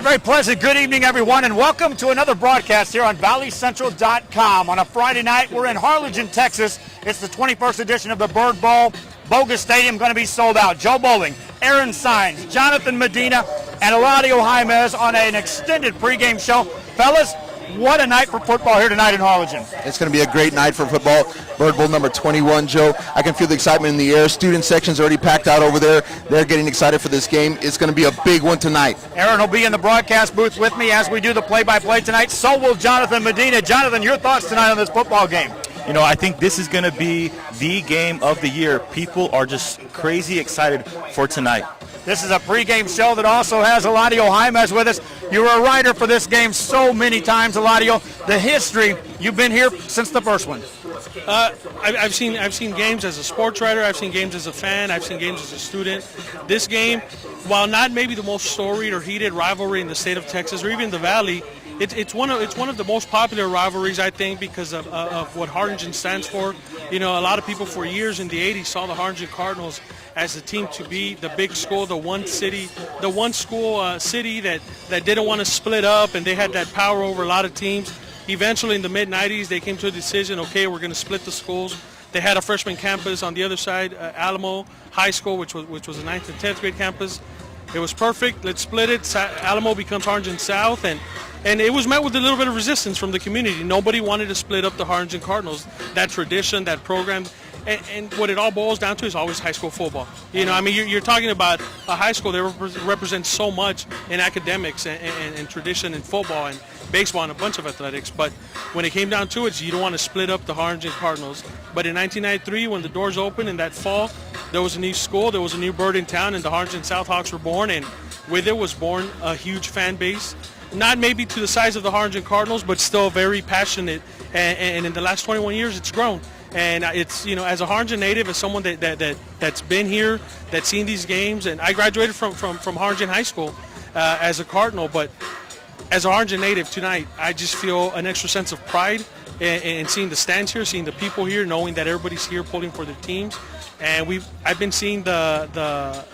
very pleasant good evening, everyone, and welcome to another broadcast here on ValleyCentral.com. On a Friday night, we're in Harlingen, Texas. It's the 21st edition of the Bird Bowl. Bogus Stadium going to be sold out. Joe Bowling, Aaron Sines, Jonathan Medina, and Eladio Jaimez on an extended pregame show. Fellas, what a night for football here tonight in Harlingen. It's going to be a great night for football. Bird Bowl number 21, Joe. I can feel the excitement in the air. Student section's already packed out over there. They're getting excited for this game. It's going to be a big one tonight. Aaron will be in the broadcast booth with me as we do the play-by-play tonight. So will Jonathan Medina. Jonathan, your thoughts tonight on this football game? You know, I think this is going to be the game of the year. People are just crazy excited for tonight. This is a pregame show that also has Eladio Jaimez with us. You were a writer for this game so many times, Eladio. The history, you've been here since the first one. I've seen games as a sports writer. I've seen games as a fan. I've seen games as a student. This game, while not maybe the most storied or heated rivalry in the state of Texas or even the Valley, it's one of the most popular rivalries, I think, because of what Harlingen stands for. You know, a lot of people for years in the 80s saw the Harlingen Cardinals as the team to be, the big school, the one school city that didn't want to split up, and they had that power over a lot of teams. Eventually, in the mid-'90s, they came to a decision, okay, we're going to split the schools. They had a freshman campus on the other side, Alamo High School, which was a 9th and 10th grade campus. It was perfect. Let's split it. Alamo becomes Harlingen South, and it was met with a little bit of resistance from the community. Nobody wanted to split up the Harlingen Cardinals. That tradition, that program, and what it all boils down to is always high school football. You know, I mean, you're talking about a high school that represents so much in academics and tradition in football and baseball and a bunch of athletics. But when it came down to it, you don't want to split up the Harlingen Cardinals. But in 1993, when the doors opened in that fall, there was a new school, there was a new bird in town, and the Harlingen Southhawks were born. And with it was born a huge fan base. Not maybe to the size of the Harlingen Cardinals, but still very passionate. And in the last 21 years, it's grown. And it's, you know, as a Harlingen native, as someone that's been here, that's seen these games, and I graduated from Harlingen High School as a Cardinal, but as a Harlingen native tonight, I just feel an extra sense of pride in seeing the stands here, seeing the people here, knowing that everybody's here pulling for their teams. And I've been seeing the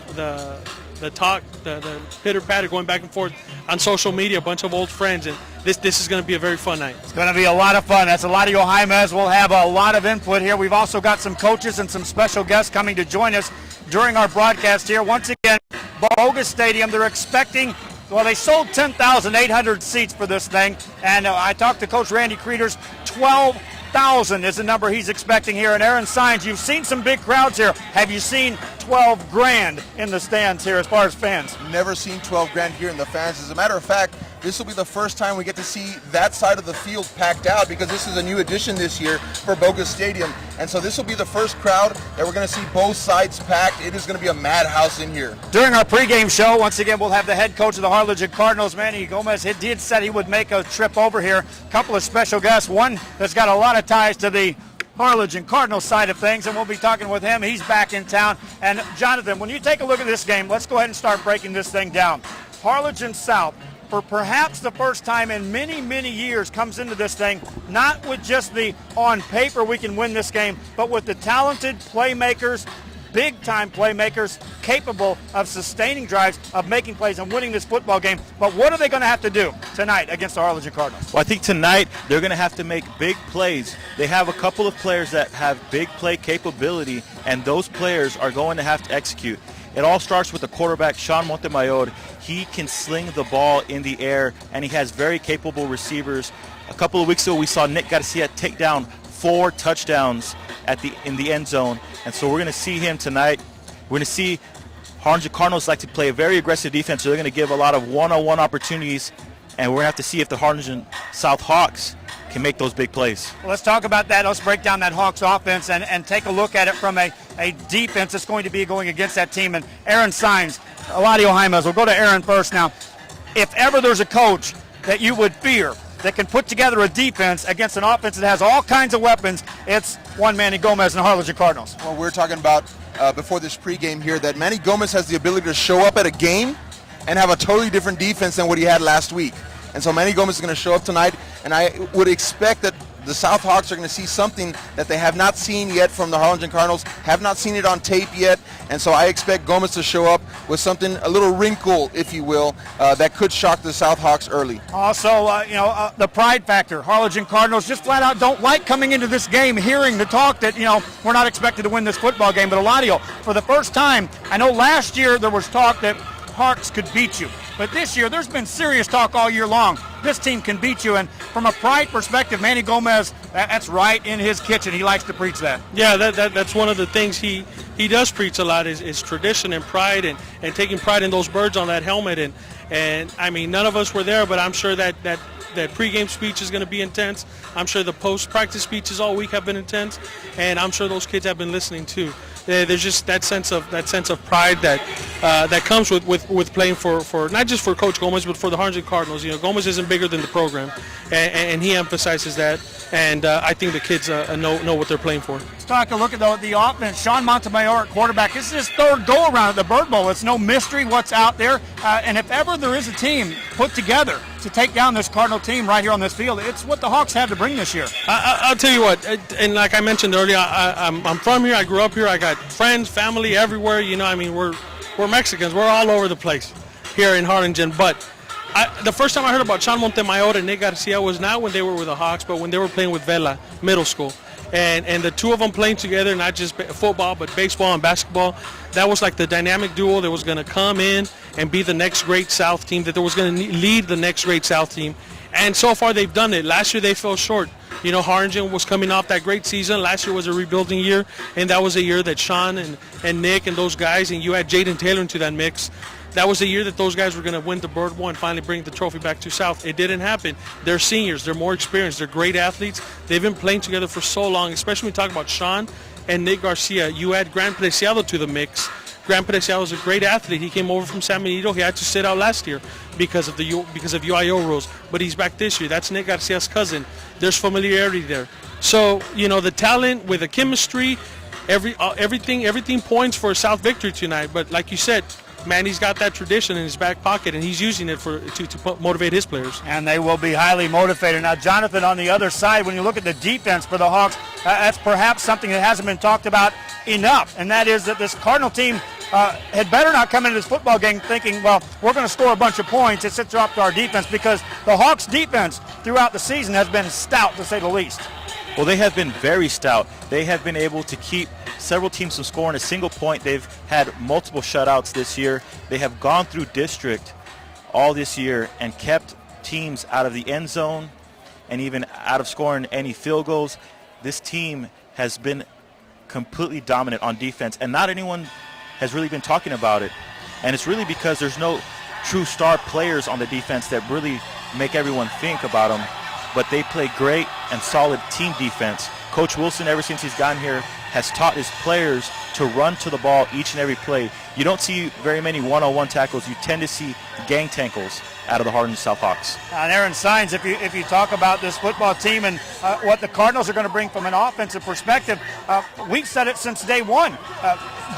talk, the pitter-patter going back and forth on social media, a bunch of old friends, and this is going to be a very fun night. It's going to be a lot of fun. That's Eladio Jaimez. We'll have a lot of input here. We've also got some coaches and some special guests coming to join us during our broadcast here. Once again, Bogus Stadium, they're expecting, well, they sold 10,800 seats for this thing, and I talked to Coach Randy Creeders, 12,000 is the number he's expecting here. And Aaron Sines, you've seen some big crowds here. Have you seen 12 grand in the stands here as far as fans? Never seen 12 grand here in the fans. As a matter of fact, this will be the first time we get to see that side of the field packed out, because this is a new addition this year for Bogus Stadium. And so this will be the first crowd that we're going to see both sides packed. It is going to be a madhouse in here. During our pregame show, once again, we'll have the head coach of the Harlingen Cardinals, Manny Gomez. He did said he would make a trip over here. A couple of special guests, one that's got a lot of ties to the Harlingen Cardinals side of things, and we'll be talking with him. He's back in town. And Jonathan, when you take a look at this game, let's go ahead and start breaking this thing down. Harlingen South, for perhaps the first time in many, many years, comes into this thing, not with just the on paper we can win this game, but with the talented playmakers, big-time playmakers, capable of sustaining drives, of making plays and winning this football game. But what are they going to have to do tonight against the Harlingen Cardinals? Well, I think tonight they're going to have to make big plays. They have a couple of players that have big play capability, and those players are going to have to execute. It all starts with the quarterback, Sean Montemayor. He can sling the ball in the air, and he has very capable receivers. A couple of weeks ago, we saw Nick Garcia take down 4 touchdowns in the end zone, and so we're going to see him tonight. We're going to see Harlingen Cardinals like to play a very aggressive defense, so they're going to give a lot of one-on-one opportunities, and we're going to have to see if the Harlingen South Hawks can make those big plays. Well, let's talk about that. Let's break down that Hawks offense and take a look at it from a defense that's going to be going against that team. And Aaron Sines, Eladio Jaimez, we'll go to Aaron first now. If ever there's a coach that you would fear that can put together a defense against an offense that has all kinds of weapons, it's one Manny Gomez and the Harlingen Cardinals. Well, we're talking about before this pregame here that Manny Gomez has the ability to show up at a game and have a totally different defense than what he had last week. And so Manny Gomez is going to show up tonight, and I would expect that the South Hawks are going to see something that they have not seen yet from the Harlingen Cardinals, have not seen it on tape yet, and so I expect Gomez to show up with something, a little wrinkle, if you will, that could shock the South Hawks early. Also, the pride factor. Harlingen Cardinals just flat out don't like coming into this game hearing the talk that, we're not expected to win this football game. But Eladio, for the first time, I know last year there was talk that Hawks could beat you. But this year, there's been serious talk all year long. This team can beat you. And from a pride perspective, Manny Gomez, that's right in his kitchen. He likes to preach that. Yeah, that's one of the things he does preach a lot is tradition and pride and taking pride in those birds on that helmet. And I mean, none of us were there, but I'm sure that pregame speech is going to be intense. I'm sure the post-practice speeches all week have been intense, and I'm sure those kids have been listening too. There's just that sense of pride that comes with playing for not just for Coach Gomez but for the Harlingen Cardinals. Gomez isn't bigger than the program, and he emphasizes that. And I think the kids know what they're playing for. Let's take a look at the offense. Sean Montemayor at quarterback. This is his third go-around at the Bird Bowl. It's no mystery what's out there. And if ever there is a team put together to take down this Cardinal team right here on this field, it's what the Hawks have to bring this year. I'll tell you what, and like I mentioned earlier, I'm from here. I grew up here. I got friends, family everywhere. We're Mexicans. We're all over the place here in Harlingen. But the first time I heard about Sean Montemayor and Nick Garcia was not when they were with the Hawks, but when they were playing with Vela Middle School. And the two of them playing together, not just football, but baseball and basketball, that was like the dynamic duo that was going to come in and be the next great South team, that was going to lead the next great South team. And so far they've done it. Last year they fell short. Harlingen was coming off that great season. Last year was a rebuilding year, and that was a year that Sean and Nick and those guys, and you had Jaden Taylor into that mix. That was the year that those guys were going to win the Bird Bowl and finally bring the trophy back to South. It didn't happen. They're seniors. They're more experienced. They're great athletes. They've been playing together for so long, especially when we talk about Sean and Nick Garcia. You add Gran Preciado to the mix. Gran Preciado is a great athlete. He came over from San Benito. He had to sit out last year because of UIO rules, but he's back this year. That's Nick Garcia's cousin. There's familiarity there. So, the talent with the chemistry, everything points for a South victory tonight. But like you said, Manny's got that tradition in his back pocket, and he's using it to motivate his players. And they will be highly motivated. Now, Jonathan, on the other side, when you look at the defense for the Hawks, that's perhaps something that hasn't been talked about enough, and that is that this Cardinal team had better not come into this football game thinking, well, we're going to score a bunch of points. It's up to our defense, because the Hawks' defense throughout the season has been stout, to say the least. Well, they have been very stout. They have been able to keep several teams from scoring a single point. They've had multiple shutouts this year. They have gone through district all this year and kept teams out of the end zone and even out of scoring any field goals. This team has been completely dominant on defense, and not anyone has really been talking about it. And it's really because there's no true star players on the defense that really make everyone think about them. But they play great and solid team defense. Coach Wilson, ever since he's gotten here, has taught his players to run to the ball each and every play. You don't see very many one-on-one tackles. You tend to see gang tackles out of the Harlingen South Hawks. And Aaron Sines, if you talk about this football team and what the Cardinals are going to bring from an offensive perspective, we've said it since day one.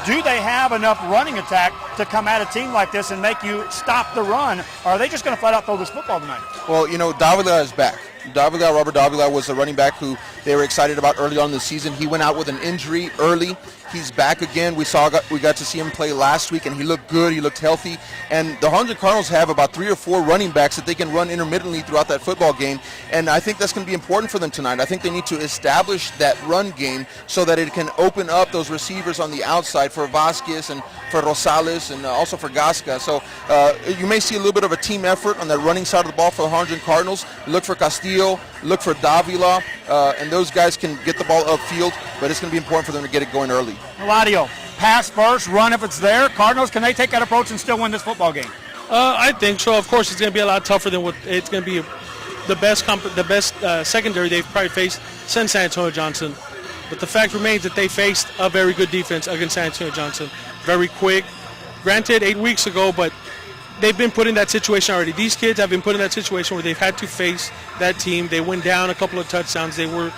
Do they have enough running attack to come at a team like this and make you stop the run? Or are they just going to flat out throw this football tonight? Well, Davila is back. Robert Davila was a running back who they were excited about early on in the season. He went out with an injury early. He's back again. We got to see him play last week, and he looked good. He looked healthy. And the Harlingen Cardinals have about 3 or 4 running backs that they can run intermittently throughout that football game. And I think that's going to be important for them tonight. I think they need to establish that run game so that it can open up those receivers on the outside for Vasquez and for Rosales and also for Gasca. So you may see a little bit of a team effort on that running side of the ball for the Harlingen Cardinals. Look for Castillo, look for Davila, and those guys can get the ball upfield, but it's going to be important for them to get it going early. Eladio, pass first, run if it's there. Cardinals, can they take that approach and still win this football game? I think so. Of course, it's going to be a lot tougher than what it's going to be. The best secondary they've probably faced since San Antonio Johnson. But the fact remains that they faced a very good defense against San Antonio Johnson. Very quick. Granted, 8 weeks ago, but they've been put in that situation already. These kids have been put in that situation where they've had to face that team. They went down a couple of touchdowns. They were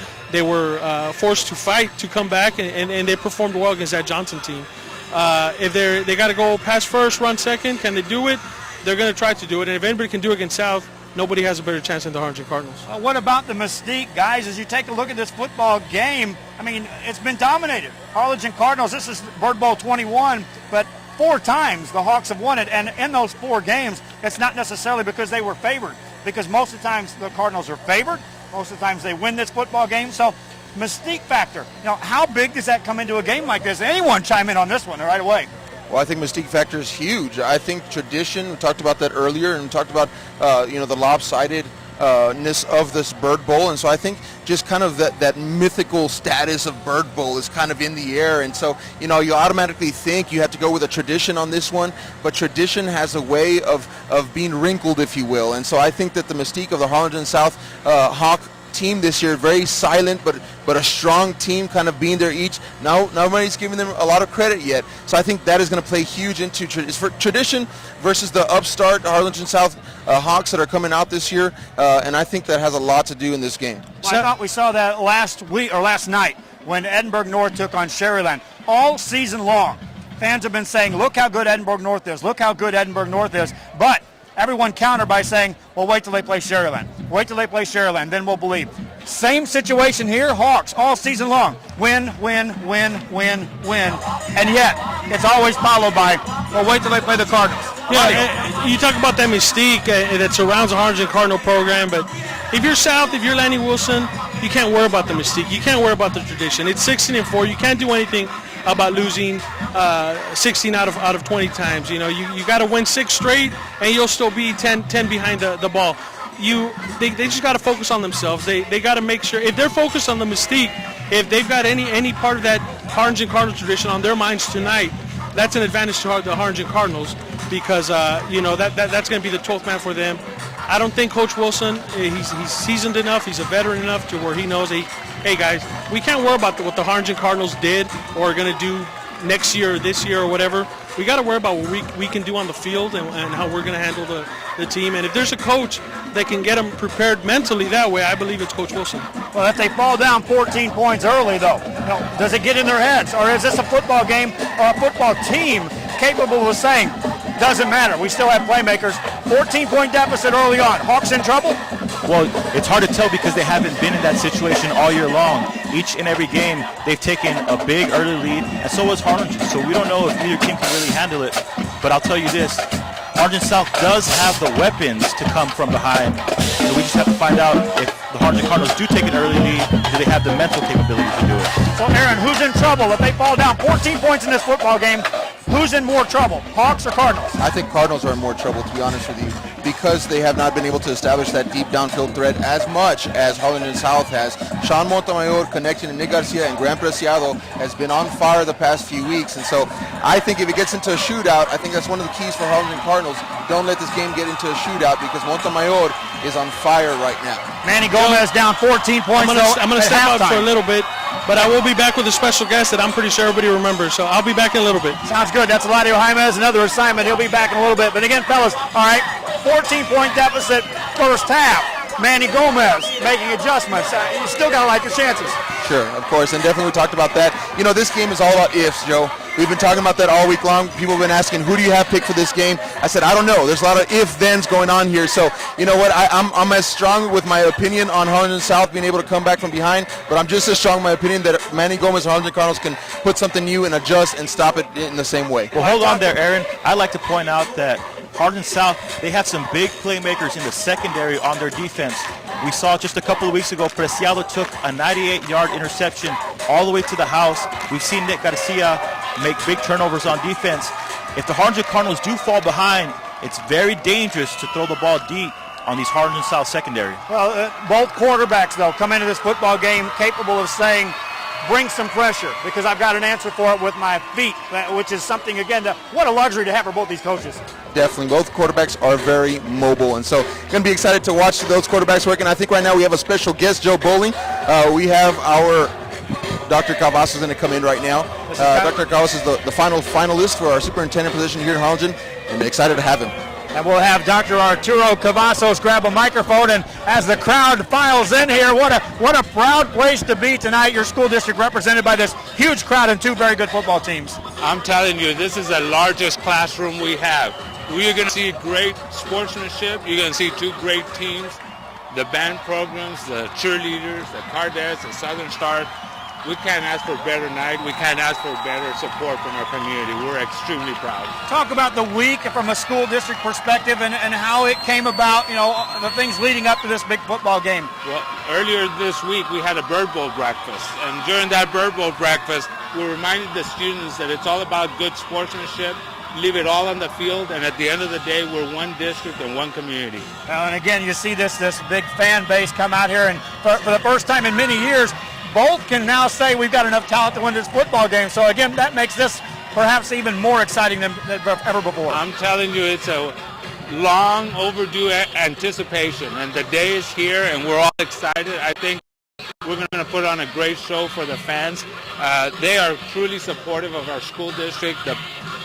forced to fight to come back, and they performed well against that Johnson team. If they got to go pass first, run second, can they do it? They're going to try to do it. And if anybody can do it against South, nobody has a better chance than the Harlingen Cardinals. What about the mystique, guys? As you take a look at this football game, I mean, it's been dominated. Harlingen Cardinals, this is Bird Bowl 21, but 4 times the Hawks have won it. And in those 4 games, it's not necessarily because they were favored, because most of the times the Cardinals are favored. Most of the times they win this football game. So mystique factor, how big does that come into a game like this? Anyone chime in on this one right away? Well, I think mystique factor is huge. I think tradition, we talked about that earlier, and we talked about, the lopsidedness of this Bird Bowl. And so I think just kind of that mythical status of Bird Bowl is kind of in the air. And so, you automatically think you have to go with a tradition on this one, but tradition has a way of being wrinkled, if you will. And so I think that the mystique of the Harlingen South Hawk team this year, very silent but a strong team, kind of being there each. Nobody's giving them a lot of credit yet, so I think that is going to play huge into tradition versus the upstart Harlingen South Hawks that are coming out this year, and I think that has a lot to do in this game. Well, I thought we saw that last night when Edinburgh North took on Sherryland. All season long, fans have been saying, look how good Edinburgh North is, look how good Edinburgh North is, but everyone countered by saying, well, wait till they play Sherryland. Wait till they play Sherryland, then we'll believe. Same situation here, Hawks, all season long. Win, win, win, win, win. And yet, it's always followed by, well, wait till they play the Cardinals. Yeah, you talk about that mystique that surrounds the Harlingen Cardinal program, but if you're South, if you're Lanny Wilson, you can't worry about the mystique. You can't worry about the tradition. It's 16-4. You can't do anything about losing 16 out of 20 times. You got to win 6 straight, and you'll still be 10 behind the ball. They just got to focus on themselves. They got to make sure, if they're focused on the mystique, if they've got any part of that Harlingen Cardinals tradition on their minds tonight, that's an advantage to the Harlingen Cardinals, because that's going to be the 12th man for them. I don't think Coach Wilson, he's seasoned enough, he's a veteran enough to where he knows, hey guys, we can't worry about what the Harlingen Cardinals did or are going to do next year or this year or whatever. We got to worry about what we can do on the field and how we're going to handle the team. And if there's a coach that can get them prepared mentally that way, I believe it's Coach Wilson. Well, if they fall down 14 points early, though, does it get in their heads? Or is this a football game or a football team capable of saying, doesn't matter, we still have playmakers. 14-point deficit early on. Hawks in trouble? Well, it's hard to tell because they haven't been in that situation all year long. Each and every game, they've taken a big early lead, and so has Harlingen. So we don't know if either team can really handle it. But I'll tell you this, Harlingen South does have the weapons to come from behind. So we just have to find out if the Harlingen Cardinals do take an early lead, do they have the mental capability to do it? So, Aaron, who's in trouble? If they fall down 14 points in this football game, who's in more trouble, Hawks or Cardinals? I think Cardinals are in more trouble, to be honest with you, because they have not been able to establish that deep downfield threat as much as Harlingen South has. Sean Montemayor connecting to Nick Garcia and Gran Preciado has been on fire the past few weeks. And so I think if it gets into a shootout, I think that's one of the keys for Harlingen Cardinals. Don't let this game get into a shootout because Montemayor is on fire right now. Manny Gomez down 14 points. I'm going to step out for a little bit, but I will be back with a special guest that I'm pretty sure everybody remembers. So I'll be back in a little bit. Sounds good. That's Eladio Jaimez, another assignment. He'll be back in a little bit. But again, fellas, all right, 14-point deficit first half. Manny Gomez making adjustments. You still got to like your chances. Sure, of course, and definitely we talked about that. This game is all about ifs, Joe. We've been talking about that all week long. People have been asking, who do you have picked for this game? I said, I don't know. There's a lot of if-thens going on here. So, you know what? I'm as strong with my opinion on Harlingen South being able to come back from behind, but I'm just as strong in my opinion that Manny Gomez and Harlingen Cardinals can put something new and adjust and stop it in the same way. Well, hold on there, Aaron. I'd like to point out that Harlingen South, they have some big playmakers in the secondary on their defense. We saw just a couple of weeks ago, Preciado took a 98-yard interception all the way to the house. We've seen Nick Garcia make big turnovers on defense. If the Harlingen Cardinals do fall behind, it's very dangerous to throw the ball deep on these Harlingen South secondary. Well, both quarterbacks, though, come into this football game capable of saying, bring some pressure, because I've got an answer for it with my feet, which is something, again, what a luxury to have for both these coaches. Definitely. Both quarterbacks are very mobile, and so going to be excited to watch those quarterbacks work. And I think right now we have a special guest, Joe Bowling. We have our Dr. Cavazos going to come in right now. Dr. Cavazos is the final finalist for our superintendent position here in Harlingen, and excited to have him. And we'll have Dr. Arturo Cavazos grab a microphone, and as the crowd files in here, what a proud place to be tonight. Your school district represented by this huge crowd and two very good football teams. I'm telling you, this is the largest classroom we have. You're going to see great sportsmanship. You're going to see two great teams, the band programs, the cheerleaders, the Cardettes, the Southern Stars. We can't ask for a better night. We can't ask for better support from our community. We're extremely proud. Talk about the week from a school district perspective and how it came about, the things leading up to this big football game. Well, earlier this week we had a Bird Bowl breakfast, and during that Bird Bowl breakfast, we reminded the students that it's all about good sportsmanship. Leave it all on the field, and at the end of the day, we're one district and one community. And again, you see this big fan base come out here, and for the first time in many years, both can now say we've got enough talent to win this football game. So again, that makes this perhaps even more exciting than ever before. I'm telling you, it's a long overdue anticipation, and the day is here, and we're all excited. I think we're going to put on a great show for the fans. They are truly supportive of our school district.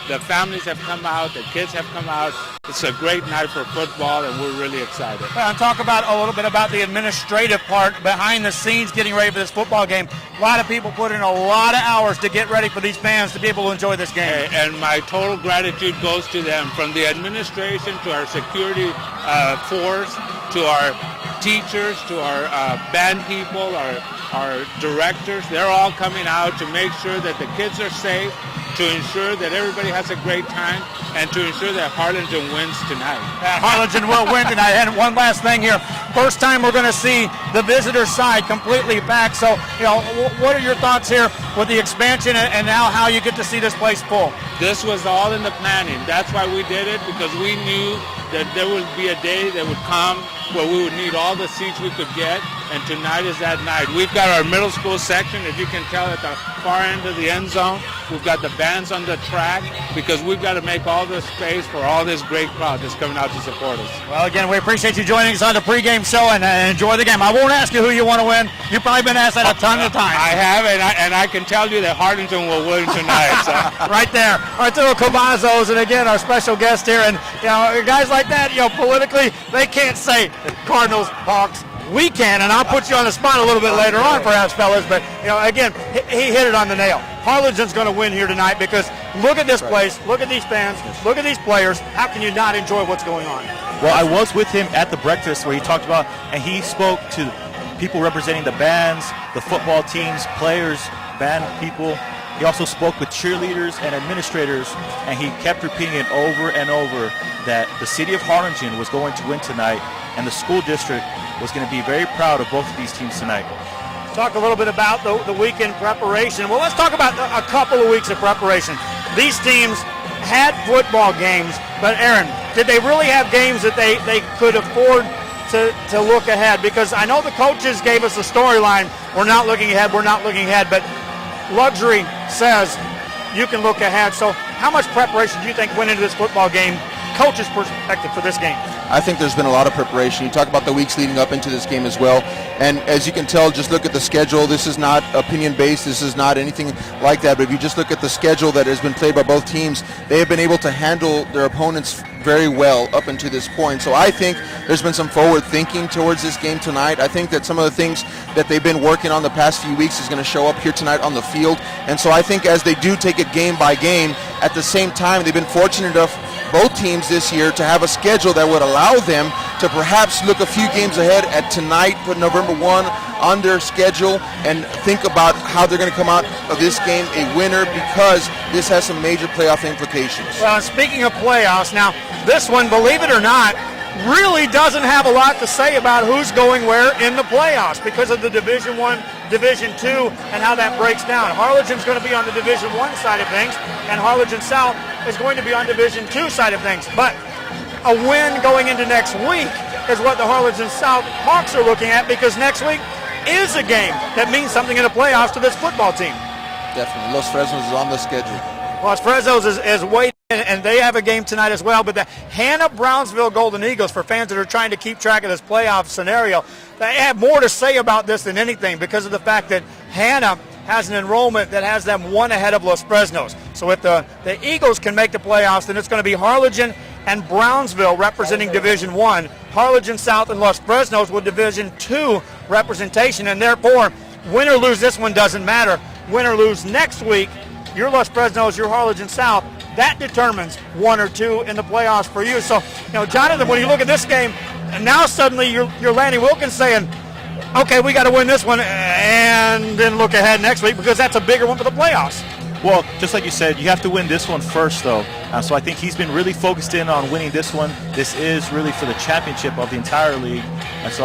The families have come out, the kids have come out. It's a great night for football, and we're really excited. Well, and talk about a little bit about the administrative part behind the scenes getting ready for this football game. A lot of people put in a lot of hours to get ready for these fans to be able to enjoy this game. And my total gratitude goes to them, from the administration to our security force, to our teachers, to our band people, our directors. They're all coming out to make sure that the kids are safe, to ensure that everybody has a great time, and to ensure that Harlingen wins tonight. Harlingen will win tonight. And one last thing here. First time we're going to see the visitor side completely back. So, what are your thoughts here with the expansion and now how you get to see this place full? This was all in the planning. That's why we did it, because we knew that there would be a day that would come where we would need all the seats we could get, and tonight is that night. We've got our middle school section, as you can tell, at the far end of the end zone. We've got the bands on the track, because we've got to make all this space for all this great crowd that's coming out to support us. Well, again, we appreciate you joining us on the pregame show, and enjoy the game. I won't ask you who you want to win. You've probably been asked that a ton of times. I have, and I can tell you that Harlingen will win tonight. So. Right there. Arturo Cavazos, and again, our special guest here. And, guys like that, politically, they can't say Cardinals, Hawks. We can, and I'll put you on the spot a little bit later on, perhaps, fellas. But, again, he hit it on the nail. Harlingen's going to win here tonight, because look at this place, look at these fans, look at these players. How can you not enjoy what's going on? Well, I was with him at the breakfast where he talked about, and he spoke to people representing the bands, the football teams, players, band people. He also spoke with cheerleaders and administrators, and he kept repeating it over and over that the city of Harlingen was going to win tonight, and the school district was going to be very proud of both of these teams tonight. Talk a little bit about the weekend preparation. Well, let's talk about a couple of weeks of preparation. These teams had football games, but Aaron, did they really have games that they could afford to look ahead? Because I know the coaches gave us a storyline, we're not looking ahead, but luxury says you can look ahead. So how much preparation do you think went into this football game, coach's perspective, for this game? I think there's been a lot of preparation. You talk about the weeks leading up into this game as well. And as you can tell, just look at the schedule. This is not opinion-based. This is not anything like that. But if you just look at the schedule that has been played by both teams, they have been able to handle their opponents very well up until this point. So I think there's been some forward thinking towards this game tonight. I think that some of the things that they've been working on the past few weeks is going to show up here tonight on the field. And so I think as they do take it game by game, at the same time, they've been fortunate enough, both teams this year, to have a schedule that would allow them to perhaps look a few games ahead at tonight, put November 1 on their schedule, and think about how they're going to come out of this game a winner, because this has some major playoff implications. Well, and speaking of playoffs, now this one, believe it or not, really doesn't have a lot to say about who's going where in the playoffs because of the Division I, Division II, and how that breaks down. Harlingen's going to be on the Division I side of things, and Harlingen South is going to be on Division II side of things. But a win going into next week is what the Harlingen South Hawks are looking at, because next week is a game that means something in the playoffs to this football team. Definitely. Los Fresnos is on the schedule. Los Fresnos is waiting, and they have a game tonight as well. But the Hannah-Brownsville Golden Eagles, for fans that are trying to keep track of this playoff scenario, they have more to say about this than anything, because of the fact that Hannah has an enrollment that has them one ahead of Los Fresnos. So if the Eagles can make the playoffs, then it's going to be Harlingen and Brownsville representing Division I, Harlingen South and Los Fresnos with Division II representation, and therefore, win or lose this one doesn't matter. Win or lose next week, your Los Fresnos, your Harlingen South, that determines 1 or 2 in the playoffs for you. So, Jonathan, when you look at this game, now suddenly you're Lanny Wilkins saying, okay, we got to win this one and then look ahead next week because that's a bigger one for the playoffs. Well, just like you said, you have to win this one first, though. So I think he's been really focused in on winning this one. This is really for the championship of the entire league. And so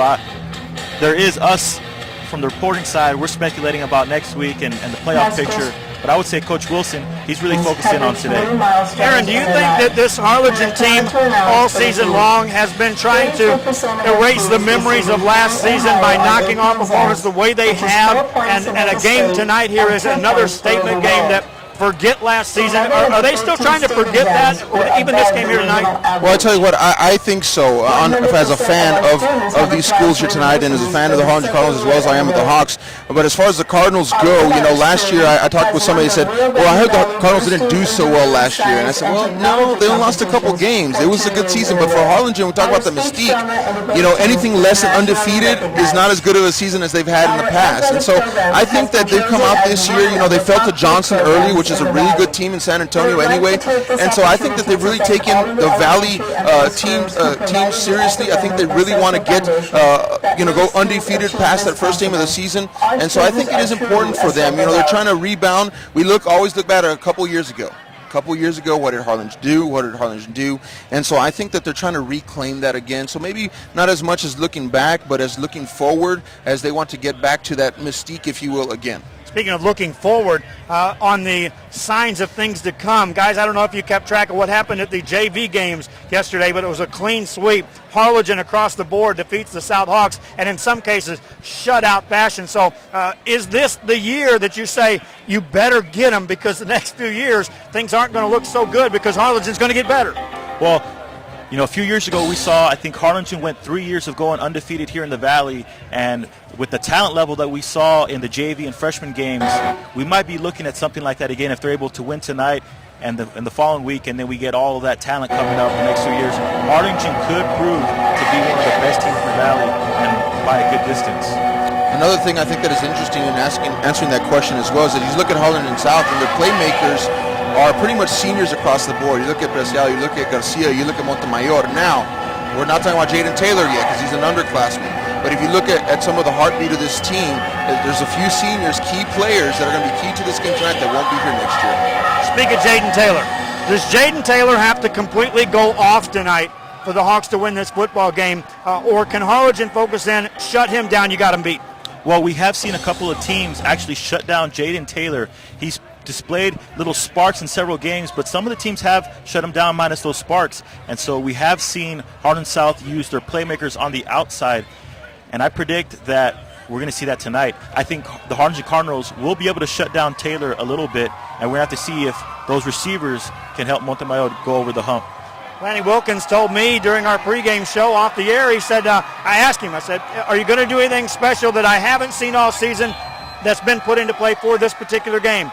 there is us from the reporting side. We're speculating about next week and the playoff picture. But I would say Coach Wilson, he's really focused in on today. Aaron, do you think that this Harlingen team all season long has been trying to erase the memories of last season by knocking off opponents the way they have? And a game tonight here is another statement game that forget last season. Are they still trying to forget that, or even this game here tonight? Well, I tell you what, I think so. As a fan of these schools here tonight, and as a fan of the Harlingen Cardinals as well as I am of the Hawks. But as far as the Cardinals go, last year I talked with somebody who said, well, I heard the Cardinals didn't do so well last year. And I said, well, no, they only lost a couple games. It was a good season. But for Harlingen, we talk about the mystique. Anything less than undefeated is not as good of a season as they've had in the past. And so I think that they've come out this year, they fell to Johnson early, which is a really good team in San Antonio anyway. And so I think that they've really taken the Valley teams seriously. I think they really want to get, go undefeated past that first game of the season. And so I think it is important for them. They're trying to rebound. We always look back at a couple years ago. What did Harlingen do? What did Harlingen do? And so I think that they're trying to reclaim that again. So maybe not as much as looking back, but as looking forward, as they want to get back to that mystique, if you will, again. Speaking of looking forward, on the signs of things to come, guys, I don't know if you kept track of what happened at the JV games yesterday, but it was a clean sweep. Harlingen across the board defeats the South Hawks, and in some cases, shutout fashion. So is this the year that you say you better get them, because the next few years things aren't going to look so good because Harlingen's going to get better? Well, a few years ago we saw, I think Harlingen went 3 years of going undefeated here in the Valley, and with the talent level that we saw in the JV and freshman games, we might be looking at something like that again if they're able to win tonight and the following week, and then we get all of that talent coming up in the next 2 years. Harlingen could prove to be one of the best teams in the Valley, and by a good distance. Another thing I think that is interesting in answering that question as well is that you look at Harlingen South and their playmakers are pretty much seniors across the board. You look at Preciado, you look at Garcia, you look at Montemayor. Now, we're not talking about Jaden Taylor yet because he's an underclassman. But if you look at some of the heartbeat of this team, there's a few seniors, key players that are going to be key to this game tonight that won't be here next year. Speak of Jaden Taylor. Does Jaden Taylor have to completely go off tonight for the Hawks to win this football game? Or can Harlingen focus in, shut him down, you got him beat? Well, we have seen a couple of teams actually shut down Jaden Taylor. He's displayed little sparks in several games, but some of the teams have shut him down minus those sparks. And so we have seen Harlingen South use their playmakers on the outside. And I predict that we're going to see that tonight. I think the Harlingen Cardinals will be able to shut down Taylor a little bit, and we're going to have to see if those receivers can help Montemayor go over the hump. Lanny Wilkins told me during our pregame show off the air, he said, I asked him, I said, are you going to do anything special that I haven't seen all season that's been put into play for this particular game?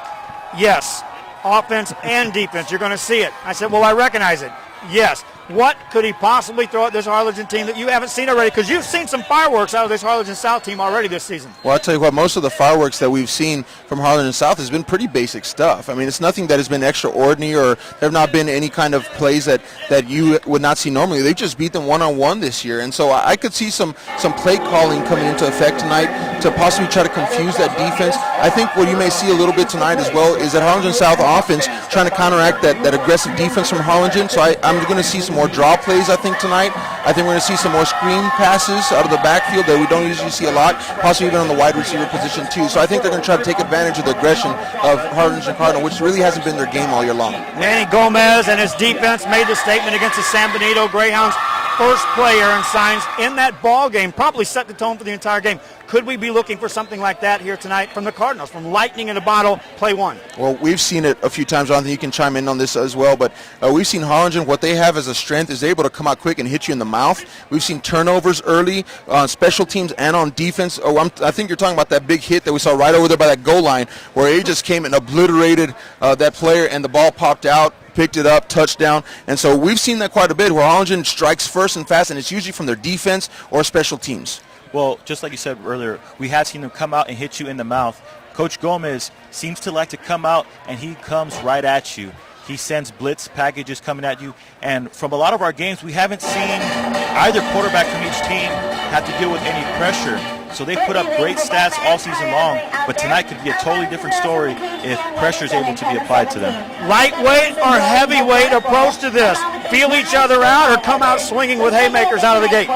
Yes, offense and defense. You're going to see it. I said, well, I recognize it. Yes. What could he possibly throw at this Harlingen team that you haven't seen already? Because you've seen some fireworks out of this Harlingen South team already this season. Well, I'll tell you what, most of the fireworks that we've seen from Harlingen South has been pretty basic stuff. I mean, it's nothing that has been extraordinary, or there have not been any kind of plays that you would not see normally. They just beat them one-on-one this year. And so I could see some play calling coming into effect tonight to possibly try to confuse that defense. I think what you may see a little bit tonight as well is that Harlingen South offense trying to counteract that aggressive defense from Harlingen. So I'm going to see some more draw plays, I think, tonight. I think we're going to see some more screen passes out of the backfield that we don't usually see a lot, possibly even on the wide receiver position too. So I think they're going to try to take advantage of the aggression of Harlingen Cardinal, which really hasn't been their game all year long. Manny Gomez and his defense made the statement against the San Benito Greyhounds. First player and signs in that ball game, probably set the tone for the entire game. Could we be looking for something like that here tonight from the Cardinals, from lightning in a bottle, play one? Well, we've seen it a few times. Jonathan, you can chime in on this as well, but we've seen Harlingen, what they have as a strength is they're able to come out quick and hit you in the mouth. We've seen turnovers early on special teams and on defense. I think you're talking about that big hit that we saw right over there by that goal line where he just came and obliterated that player and the ball popped out, picked it up, touchdown. And so we've seen that quite a bit where Harlingen strikes first and fast, and it's usually from their defense or special teams. Well, just like you said earlier, we have seen them come out and hit you in the mouth. Coach Gomez seems to like to come out, and he comes right at you. He sends blitz packages coming at you. And from a lot of our games, we haven't seen either quarterback from each team have to deal with any pressure. So they put up great stats all season long, but tonight could be a totally different story if pressure is able to be applied to them. Lightweight or heavyweight approach to this? Feel each other out or come out swinging with haymakers out of the gate?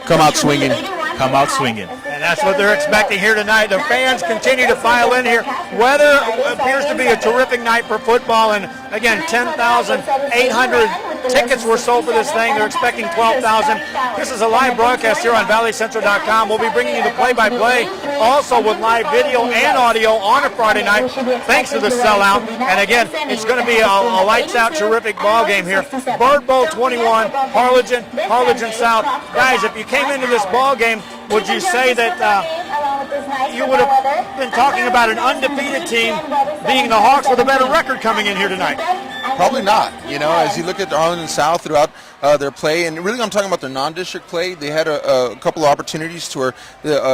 Come out swinging. Come out swinging. And that's what they're expecting here tonight. The fans continue to file in here. Weather appears to be a terrific night for football. And again, 10,800 tickets were sold for this thing. They're expecting 12,000. This is a live broadcast here on valleycentral.com. We'll be bringing you the play-by-play, also with live video and audio on a Friday night, thanks to the sellout. And again, it's going to be a lights-out, terrific ball game here. Bird Bowl 21, Harlingen South. Guys, if you came into this ball game, would you say that you would have been talking about an undefeated team being the Hawks with a better record coming in here tonight? Probably not. You know, as you look at the Harlingen South throughout their play, and really I'm talking about their non-district play, they had a couple of opportunities to where,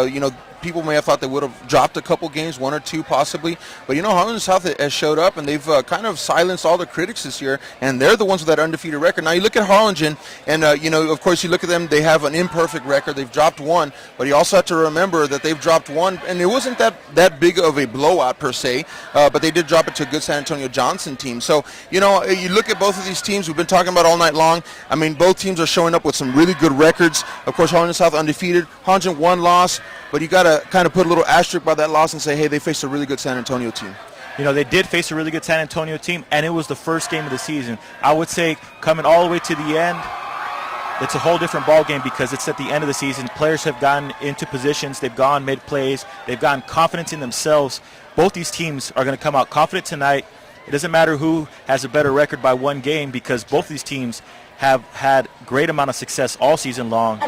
you know, people may have thought they would have dropped a couple games, one or two possibly. But, you know, Harlingen South has showed up, and they've kind of silenced all the critics this year, and they're the ones with that undefeated record. Now, you look at Harlingen, and, you know, of course, you look at them, they have an imperfect record. They've dropped one, but you also have to remember that they've dropped one, and it wasn't that big of a blowout per se, but they did drop it to a good San Antonio Johnson team. So, you know, you look at both of these teams we've been talking about all night long. I mean, both teams are showing up with some really good records. Of course, Harlingen South undefeated, Harlingen one loss, but you got to kind of put a little asterisk by that loss and say, hey, they faced a really good San Antonio team. You know, they did face a really good San Antonio team, and it was the first game of the season. I would say coming all the way to the end, it's a whole different ball game because it's at the end of the season. Players have gotten into positions. They've gone, made plays. They've gotten confidence in themselves. Both these teams are going to come out confident tonight. It doesn't matter who has a better record by one game because both these teams have had great amount of success all season long.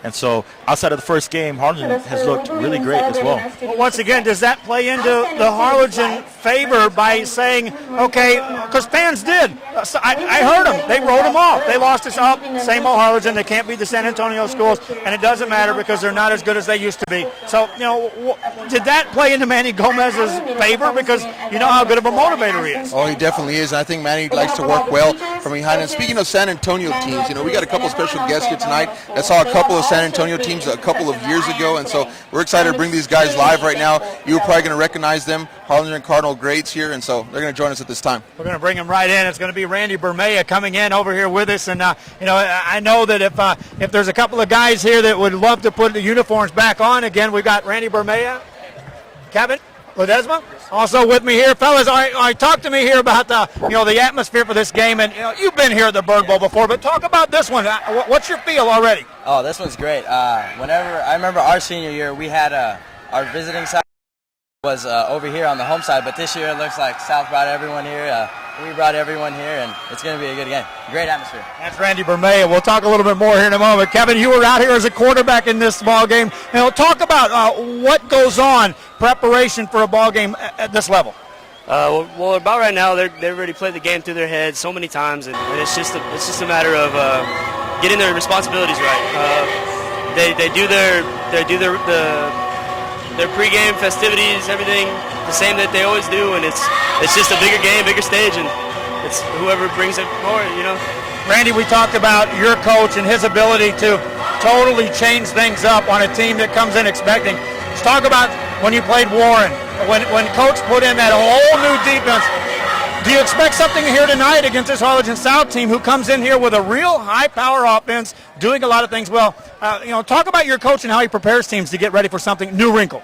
And so outside of the first game, Harlingen has looked really great as well. Well, once again, does that play into the Harlingen favor by saying, okay, because fans did. I heard them. They wrote them off. They lost us up. Same old Harlingen. They can't beat the San Antonio schools, and it doesn't matter because they're not as good as they used to be. So, you know, did that play into Manny Gomez's favor? Because you know how good of a motivator he is. Oh, he definitely is. And I think Manny likes to work well from behind. And speaking of San Antonio teams, you know, we got a couple of special guests here tonight that saw a couple of San Antonio teams a couple of years ago, and so we're excited to bring these guys live right now. You're probably going to recognize them, Harlingen Cardinal greats here, and so they're going to join us at this time. We're going to bring them right in. It's going to be Randy Bermea coming in over here with us, and you know, I know that if there's a couple of guys here that would love to put the uniforms back on again, we've got Randy Bermea, Kevin Ledesma, also with me here, fellas. Talk to me here about the atmosphere for this game, and you've been here at the Bird Bowl before, but talk about this one. What's your feel already? Oh, this one's great. Whenever I remember our senior year, we had our visiting side was over here on the home side, but this year it looks like South brought everyone here. We brought everyone here, and it's going to be a good game. Great atmosphere. That's Randy Bermea. We'll talk a little bit more here in a moment. Kevin, you were out here as a quarterback in this ball game. Talk about what goes on preparation for a ball game at this level. Well, about right now, they've already played the game through their heads so many times, and it's just a matter of getting their responsibilities right. They do their pregame festivities, everything the same that they always do, and it's just a bigger game, bigger stage, and it's whoever brings it forward, you know. Randy, we talked about your coach and his ability to totally change things up on a team that comes in expecting. Let's talk about when you played Warren, when Coach put in that whole new defense. Do you expect something here tonight against this Harlingen South team who comes in here with a real high-power offense, doing a lot of things well? Talk about your coach and how he prepares teams to get ready for something new wrinkle.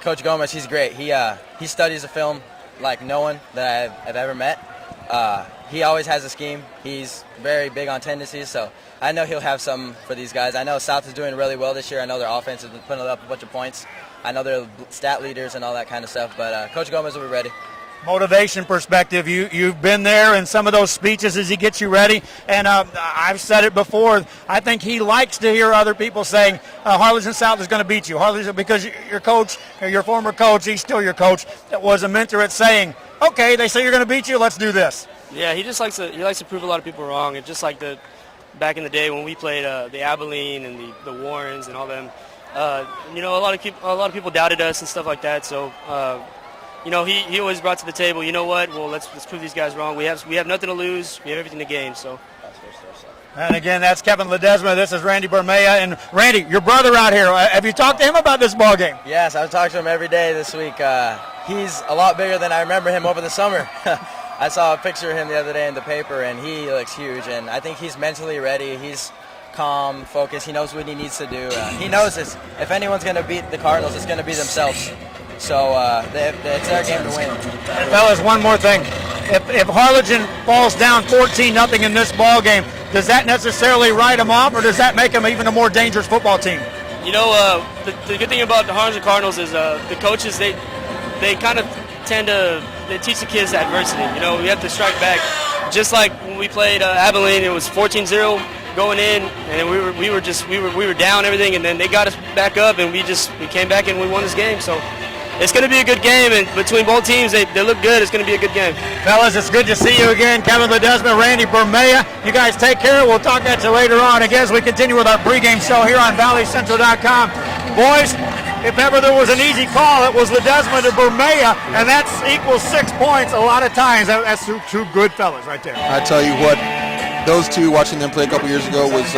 Coach Gomez, he's great. He studies the film like no one that I've ever met. He always has a scheme. He's very big on tendencies, so I know he'll have something for these guys. I know South is doing really well this year. I know their offense has been putting up a bunch of points. I know they're stat leaders and all that kind of stuff, but Coach Gomez will be ready. Motivation perspective, you've been there in some of those speeches as he gets you ready, and I've said it before, I think he likes to hear other people saying Harlingen South is going to beat you. Harlingen, because your coach, your former coach, he's still your coach, was a mentor at saying, okay, they say you're going to beat you, let's do this. Yeah, he likes to prove a lot of people wrong, and just like back in the day when we played the Abilene and the Warrens and all them, a lot of people doubted us and stuff like that, so you know, he always brought to the table, you know what? Well, let's prove these guys wrong. We have nothing to lose. We have everything to gain. So. And again, that's Kevin Ledesma. This is Randy Bermea. And Randy, your brother out here, have you talked to him about this ball game? Yes, I've talked to him every day this week. He's a lot bigger than I remember him over the summer. I saw a picture of him the other day in the paper, and he looks huge. And I think he's mentally ready. He's calm, focused. He knows what he needs to do. He knows this. If anyone's going to beat the Cardinals, it's going to be themselves. So it's their game to win. Fellas, one more thing. If Harlingen falls down 14-0 in this ball game, does that necessarily write them off, or does that make them even a more dangerous football team? You know, the good thing about the Harlingen Cardinals is the coaches, they kind of tend to teach the kids adversity. You know, we have to strike back. Just like when we played Abilene, it was 14-0 going in, and we were down everything, and then they got us back up, and we came back and we won this game. So it's going to be a good game, and between both teams, they look good. It's going to be a good game. Fellas, it's good to see you again. Kevin Ledesma, Randy Bermea. You guys take care. We'll talk at you later on. Again, as we continue with our pregame show here on ValleyCentral.com. Boys, if ever there was an easy call, it was Ledesma to Bermea, and that equals 6 points a lot of times. That's two good fellas right there. I tell you what, those two, watching them play a couple years ago, was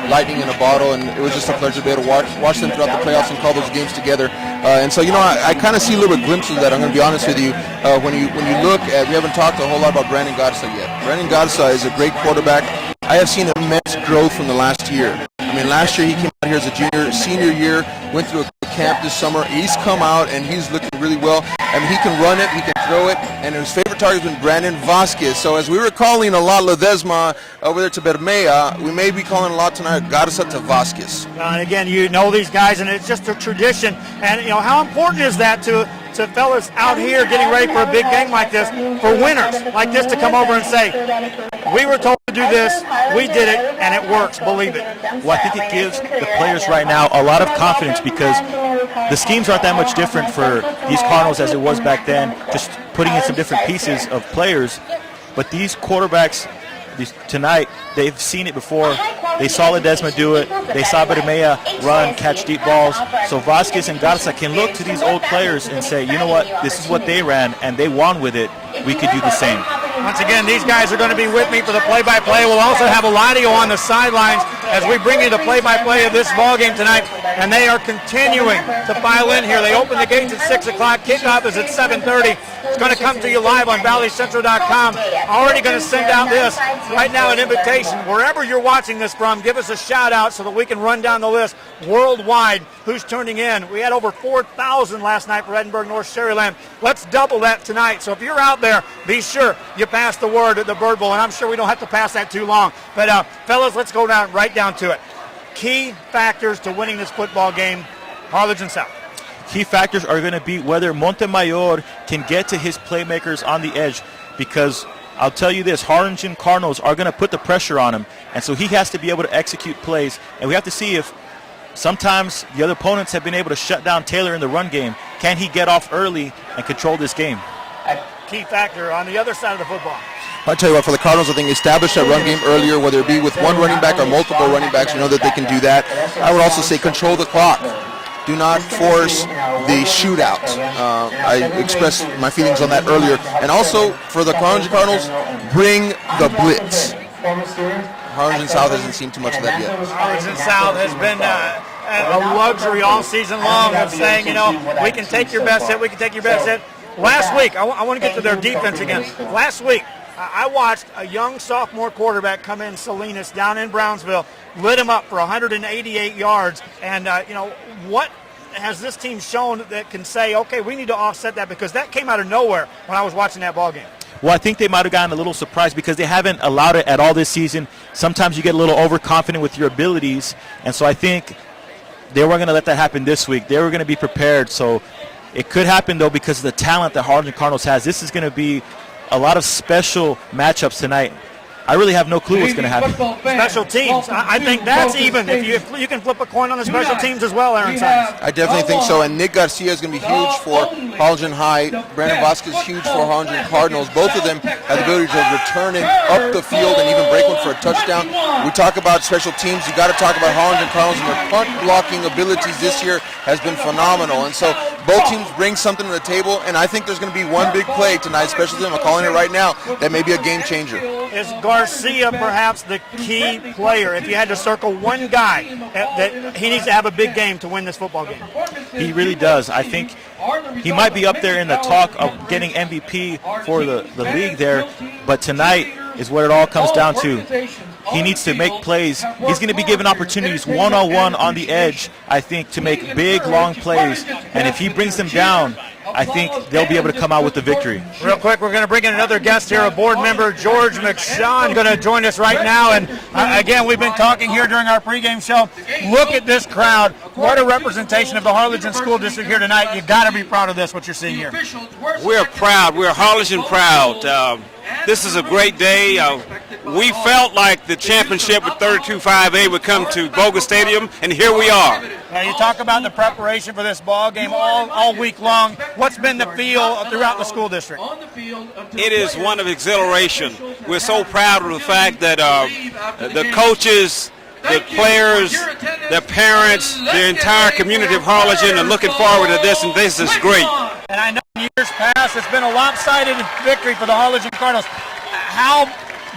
lightning in a bottle, and it was just a pleasure to be able to watch them throughout the playoffs and call those games together. And so, you know, I kind of see a little bit glimpses of that. I'm going to be honest with you. When you look at, we haven't talked a whole lot about Brandon Godsa yet. Brandon Godsa is a great quarterback. I have seen immense growth from the last year. I mean, last year he came out here as a senior year, went through a camp this summer. He's come out and he's looking really well. I mean, he can run it, he can throw it, and his favorite target has been Brandon Vasquez. So as we were calling a lot Ledesma over there to Bermea, we may be calling a lot tonight Garza to Vasquez. And again, you know these guys, and it's just a tradition. And you know how important is that to fellas out here getting ready for a big game like this, for winners like this to come over and say, we were told to do this, we did it, and it works, believe it. Well, I think it gives the players right now a lot of confidence because the schemes aren't that much different for these Cardinals as it was back then, just putting in some different pieces of players. But these quarterbacks tonight, they've seen it before. They saw Ledesma do it. They saw Bermea run, catch deep balls. So Vasquez and Garza can look to these old players and say, you know what, this is what they ran, and they won with it. We could do the same. Once again, these guys are going to be with me for the play-by-play. We'll also have Eladio on the sidelines as we bring you the play-by-play of this ballgame tonight. And they are continuing to file in here. They open the gates at 6 o'clock. Kickoff is at 7:30. It's going to come to you live on ValleyCentral.com. Already going to send out this right now, an invitation. Wherever you're watching this from, give us a shout-out so that we can run down the list worldwide who's tuning in. We had over 4,000 last night for Edinburgh North Sherryland. Let's double that tonight. So if you're out there, be sure you pass the word at the Bird Bowl, and I'm sure we don't have to pass that too long. But, fellas, let's go right down to it. Key factors to winning this football game, Harlingen South. Key factors are going to be whether Montemayor can get to his playmakers on the edge, because I'll tell you this, Harlingen Cardinals are going to put the pressure on him, and so he has to be able to execute plays. And we have to see if sometimes the other opponents have been able to shut down Taylor in the run game. Can he get off early and control this game? A key factor on the other side of the football. I'll tell you what, for the Cardinals, I think establish that run game earlier, whether it be with one running back or multiple running backs. You know that they can do that. I would also say control the clock. Do not force the shootout. I expressed my feelings on that earlier. And also, for the Harlingen Cardinals, bring the blitz. Harlingen South hasn't seen too much of that yet. Harlingen South has been a luxury all season long of saying, you know, we can take your best hit, we can take your best hit. Last week, I want to get to their defense again. Last week, I watched a young sophomore quarterback come in, Salinas, down in Brownsville, lit him up for 188 yards. And, you know, what has this team shown that can say, okay, we need to offset that? Because that came out of nowhere when I was watching that ball game. Well, I think they might have gotten a little surprised because they haven't allowed it at all this season. Sometimes you get a little overconfident with your abilities, and so I think they weren't going to let that happen this week. They were going to be prepared. So it could happen, though, because of the talent that Harlingen Cardinals has. This is going to be a lot of special matchups tonight. I really have no clue what's going to happen. Special teams. I think that's even. If you can flip a coin on the special teams as well, Aaron Sines. I definitely think so. And Nick Garcia is going to be huge for Harlingen High. Brandon Vasquez huge for Harlingen Cardinals. Both of them have the ability to return it up the field and even break one for a touchdown. We talk about special teams. You got to talk about Harlingen Cardinals, and their punt blocking abilities this year has been phenomenal. And so Both teams bring something to the table, and I think there's going to be one big play tonight, especially I'm calling it right now, that may be a game changer. Is Garcia perhaps the key player? If you had to circle one guy that he needs to have a big game to win this football game. He really does. I think he might be up there in the talk of getting MVP for the league there, but tonight is what it all comes down to. He needs to make plays. He's going to be given opportunities one-on-one on the edge, I think, to make big, long plays. And if he brings them down, I think they'll be able to come out with the victory. Real quick, we're going to bring in another guest here, a board member, George McShawn, going to join us right now. And again, we've been talking here during our pregame show. Look at this crowd. What a representation of the Harlingen School District here tonight. You've got to be proud of this, what you're seeing here. We're proud. We're Harlingen proud. This is a great day. We felt like the championship with 32-5A would come to Bogus Stadium, and here we are. Now, you talk about the preparation for this ball game all week long. What's been the feel throughout the school district? It is one of exhilaration. We're so proud of the fact that the coaches, the players, the parents, the entire community of Harlingen are looking forward to this, and this is great. And I know in years past it's been a lopsided victory for the Harlingen Cardinals. How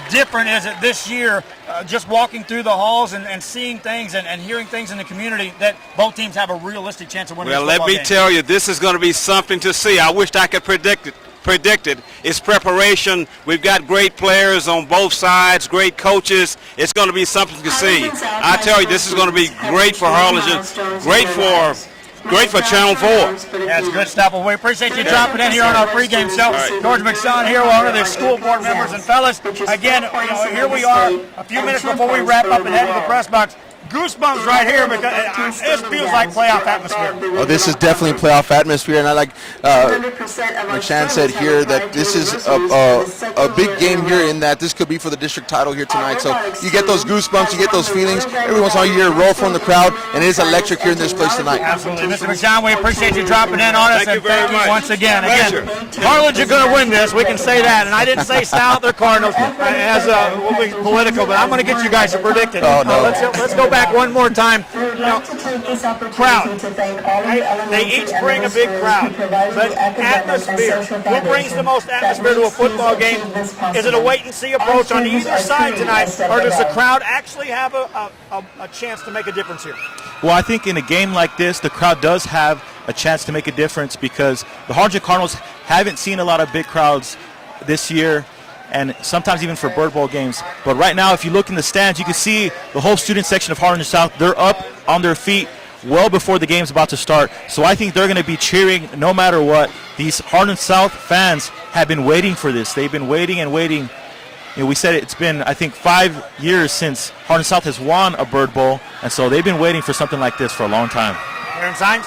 different is it this year, just walking through the halls and seeing things and hearing things in the community, that both teams have a realistic chance of winning this football game? Well, let me tell you, this is going to be something to see. I wished I could predict it. It's preparation. We've got great players on both sides, great coaches. It's going to be something to see. I tell you, this is going to be great for Harlingen, great for Channel 4. That's good stuff. Well, we appreciate you dropping in here on our pregame show. Right. George McShawn here, one of the school board members. And fellas, again, here we are a few minutes before we wrap up and head to the press box. Goosebumps right here because it feels like playoff atmosphere. Well, this is definitely playoff atmosphere, and I like McShann said here that this is a big game here in that this could be for the district title here tonight. So you get those goosebumps, you get those feelings. Every once in a while you hear a roll from the crowd, and it is electric here in this place tonight. Absolutely. Mr. McShawn, we appreciate you dropping in on us. Thank you very much. Once again. Harlingen's going to win this. We can say that. And I didn't say South or Cardinals as we'll be political, but I'm going to get you guys to predict it. Oh, no. Let's go back one more time. Crowd. They each bring a big crowd, but atmosphere. Who brings the most atmosphere to a football game? Is it a wait-and-see approach on either side tonight, or does the crowd actually have a chance to make a difference here? Well, I think in a game like this, the crowd does have a chance to make a difference because the Harlingen Cardinals haven't seen a lot of big crowds this year, and sometimes even for Bird Bowl games. But right now, if you look in the stands, you can see the whole student section of Harlingen South. They're up on their feet well before the game's about to start. So I think they're going to be cheering no matter what. These Harlingen South fans have been waiting for this. They've been waiting and waiting. We said it's been, I think, 5 years since Harlingen South has won a Bird Bowl, and so they've been waiting for something like this for a long time. Aaron Signs?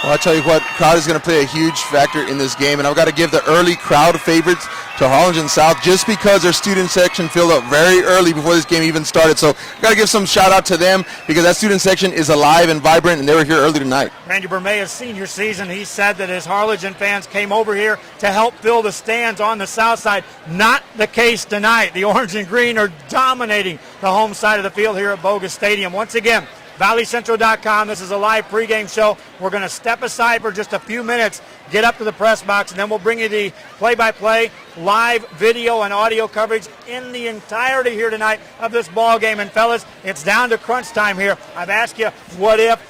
Well, I'll tell you what, crowd is going to play a huge factor in this game, and I've got to give the early crowd favorites to Harlingen South just because their student section filled up very early before this game even started. So I've got to give some shout out to them because that student section is alive and vibrant, and they were here early tonight. Randy Bermea's senior season, he said that his Harlingen fans came over here to help fill the stands on the south side. Not the case tonight. The orange and green are dominating the home side of the field here at Bogus Stadium. Once again, ValleyCentral.com. This is a live pregame show. We're going to step aside for just a few minutes, get up to the press box, and then we'll bring you the play-by-play, live video and audio coverage in the entirety here tonight of this ball game. And fellas, it's down to crunch time here. I've asked you, what if?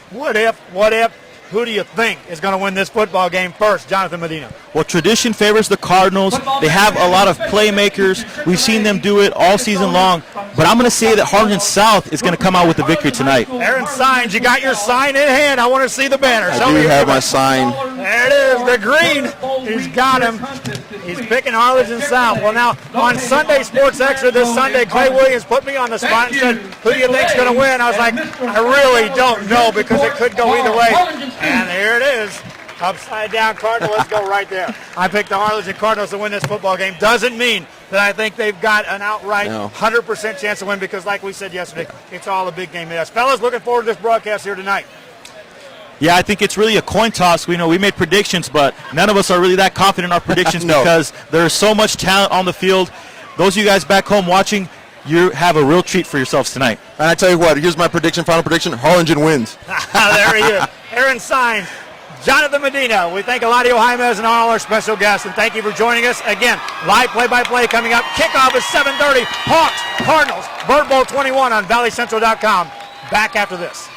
Who do you think is going to win this football game first? Jonathan Medina. Well, tradition favors the Cardinals. They have a lot of playmakers. We've seen them do it all season long. But I'm going to say that Harlingen South is going to come out with the victory tonight. Aaron Signs, you got your sign in hand. I want to see the banner. I do have my sign. There it is, the green. He's got him. He's picking Harlingen South. Well, now, on Sunday Sports Extra this Sunday, Clay Williams put me on the spot and said, who do you think's going to win? I was like, I really don't know because it could go either way. And here it is. Upside down Cardinal. Let's go right there. I picked the Harlingen Cardinals to win this football game. Doesn't mean that I think they've got an outright 100% chance to win because, like we said yesterday, it's all a big game. Yes, fellas, looking forward to this broadcast here tonight. Yeah, I think it's really a coin toss. We made predictions, but none of us are really that confident in our predictions because there's so much talent on the field. Those of you guys back home watching, you have a real treat for yourselves tonight. And I tell you what, here's my prediction, final prediction, Harlingen wins. There he is. Aaron Signs, Jonathan Medina. We thank Eladio Jaimez and all our special guests, and thank you for joining us. Again, live play-by-play coming up. Kickoff is 7:30. Hawks, Cardinals, Bird Bowl 21 on ValleyCentral.com. Back after this.